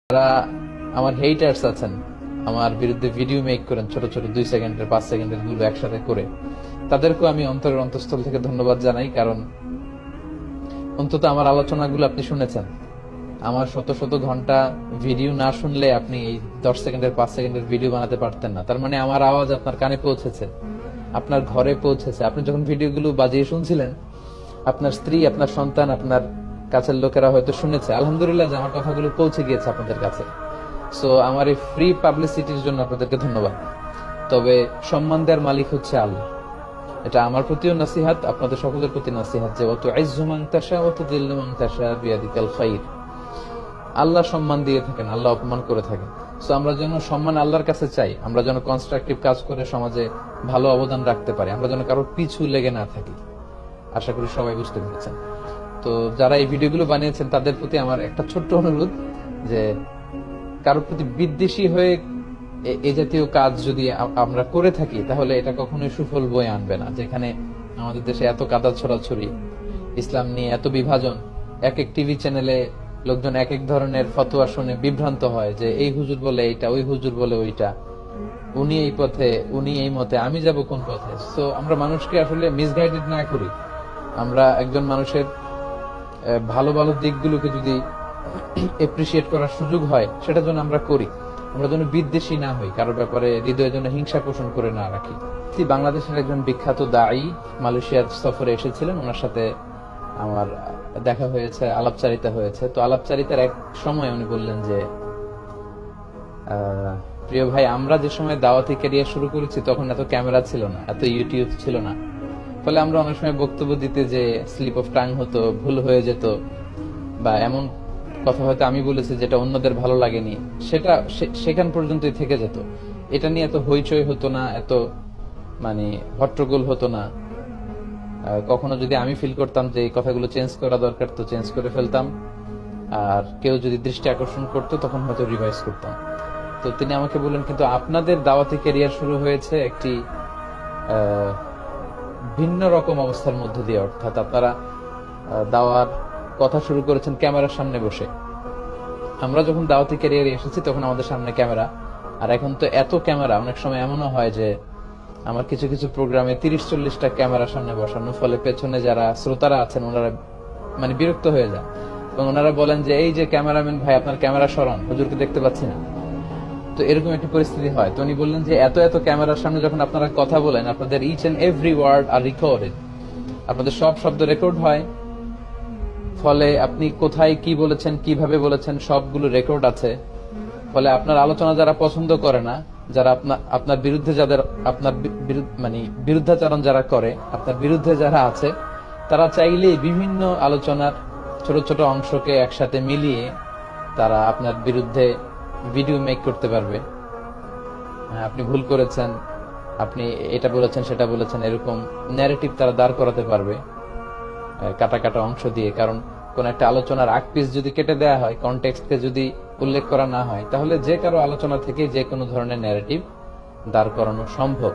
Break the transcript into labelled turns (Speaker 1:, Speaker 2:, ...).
Speaker 1: যারা আমার হেটার্স আছেন, আমার বিরুদ্ধে ভিডিও মেক করেন ছোট ছোট 2 সেকেন্ডের 5 সেকেন্ডের গুলো একসাথে করে, তাদেরকেও আমি অন্তরের অন্তঃস্থল থেকে ধন্যবাদ জানাই। কারণ অন্তত আমার আলোচনাগুলো আপনি শুনেছেন। আমার শত শত ঘন্টা ভিডিও না শুনলে আপনি এই 10 সেকেন্ডের 5 সেকেন্ডের ভিডিও বানাতে পারতেন না। তার মানে আমার আওয়াজ আপনার কানে পৌঁছেছে, আপনার ঘরে পৌঁছেছে। আপনি যখন ভিডিওগুলো বাজিয়ে শুনছিলেন, আপনার স্ত্রী, আপনার সন্তান, আপনার কাছের লোকেরা হয়তো শুনেছে। আলহামদুলিল্লাহ যে আমার কথাগুলো পৌঁছে গিয়েছে আপনাদের কাছে। সো আমার এই ফ্রি পাবলিসিটির জন্য আপনাদেরকে ধন্যবাদ। তবে সম্মান দেওয়ার মালিক হচ্ছে আল্লাহ। এটা আমার প্রতিও নসিহাত, আপনাদের সকলের প্রতি নসিহাত যে ওয়া তুইজ্জু মান তাশা ওয়া তুযিল্লু মান তাশা বিয়াদিকাল খায়র। আল্লাহ সম্মান দিয়ে থাকেন, আল্লাহ অপমান করে থাকেন। সো আমরা যেন সম্মান আল্লাহর কাছে চাই, আমরা যেন কনস্ট্রাকটিভ কাজ করে সমাজে ভালো অবদান রাখতে পারি, আমরা যেন কারোর পিছু লেগে না থাকি। আশা করি সবাই বুঝতে পেরেছেন। তো যারা এই ভিডিওগুলো বানিয়েছেন তাদের প্রতি আমার একটা ছোট্ট অনুরোধ যে কারোর প্রতি বিদ্বেষী হয়ে এই জাতীয় কাজ যদি আমরা করে থাকি তাহলে এটা কখনোই সুফল বয়ে আনবে না। যেখানে আমাদের দেশে এত কাদা ছড়াছড়ি, ইসলাম নিয়ে এত বিভাজন, এক এক টিভি চ্যানেলে লোকজন এক এক ধরনের ফতোয়া শুনে বিভ্রান্ত হয় যে এই হুজুর বলে এইটা, ওই হুজুর বলে ওইটা, উনি এই পথে, উনি এই মতে, আমি যাব কোন পথে। সো আমরা মানুষকে আসলে মিসগাইডেড না করি। আমরা একজন মানুষের ভালো ভালো দিকগুলোকে যদি এপ্রিসিয়েট করার সুযোগ হয় সেটা যেন আমরা করি। আমরা যেন বিদ্বেষী না হই, কারোর ব্যাপারে হৃদয়ের জন্য হিংসা পোষণ করে না রাখি। বাংলাদেশের একজন বিখ্যাত দায়ী মালয়েশিয়ার সফরে এসেছিলেন, ওনার সাথে আমার দেখা হয়েছে, আলাপচারিতা হয়েছে। তো আলাপচারিতার এক সময় উনি বললেন যে প্রিয় ভাই, আমরা যে সময় দাওয়াতি ক্যারিয়ার শুরু করেছি তখন এত ক্যামেরা ছিল না, এত ইউটিউব ছিল না। ফলে আমরা অনেক সময় বক্তব্য দিতে যে স্লিপ অফ টাং হতো, ভুল হয়ে যেত, বা এমন কথা হয়তো আমি বলেছি যেটা অন্যদের ভালো লাগেনি, সেটা সেখান পর্যন্তই থেকে যেত। এটা নিয়ে এত হইচই হতো না, এত মানে হট্টগোল হতো না। কখনো যদি আমি ফিল করতাম যে এই কথাগুলো চেঞ্জ করা দরকার তো চেঞ্জ করে ফেলতাম, আর কেউ যদি দৃষ্টি আকর্ষণ করতো তখন হয়তো রিভাইজ করতাম। তো তিনি আমাকে বললেন, কিন্তু আপনাদের দাওয়াতি ক্যারিয়ার শুরু হয়েছে একটি ভিন্ন রকম অবস্থার মধ্যে দিয়ে, অর্থাৎ আপনারা দাওয়ার কথা শুরু করেছেন ক্যামেরার সামনে বসে। আমরা যখন দাওয়াতি ক্যারিয়ারে এসেছি তখন আমাদের সামনে ক্যামেরা, আর এখন তো এত ক্যামেরা, অনেক সময় এমনও হয় যে আমার কিছু কিছু প্রোগ্রামে 30-40টা ক্যামেরার সামনে বসানো, ফলে পেছনে যারা শ্রোতারা আছেন ওনারা মানে বিরক্ত হয়ে যায় এবং ওনারা বলেন যে এই যে ক্যামেরাম্যান ভাই, আপনার ক্যামেরা সরান, হুজুরকে দেখতে পাচ্ছি না। তো এরকম একটা পরিস্থিতি হয়। তো উনি বললেন যে এত এত ক্যামেরার সামনে যখন আপনারা কথা বলেন, আপনাদের each and every word are recorded, আপনাদের সব শব্দ রেকর্ড হয়। ফলে আপনি কোথায় কি বলেছেন, কিভাবে বলেছেন, সবগুলো রেকর্ড আছে। ফলে আপনার আলোচনা যারা পছন্দ করে না, যারা আপনার বিরুদ্ধে, যাদের আপনার মানে বিরুদ্ধাচরণ যারা করে, আপনার বিরুদ্ধে যারা আছে, তারা চাইলেই বিভিন্ন আলোচনার ছোট ছোট অংশকে একসাথে মিলিয়ে তারা আপনার বিরুদ্ধে ভিডিও মেক করতে পারবে। আপনি ভুল করেছেন, আপনি এটা বলেছেন, সেটা বলেছেন, এরকম ন্যারেটিভ তারা দাঁড় করাতে পারবে কাটা কাটা অংশ দিয়ে। কারণ কোন একটা আলোচনার আগ পিস যদি কেটে দেওয়া হয়, কনটেক্সটকে যদি উল্লেখ করা না হয়, তাহলে যে কারো আলোচনা থেকে যে কোনো ধরনের ন্যারেটিভ দাঁড় করানো সম্ভব।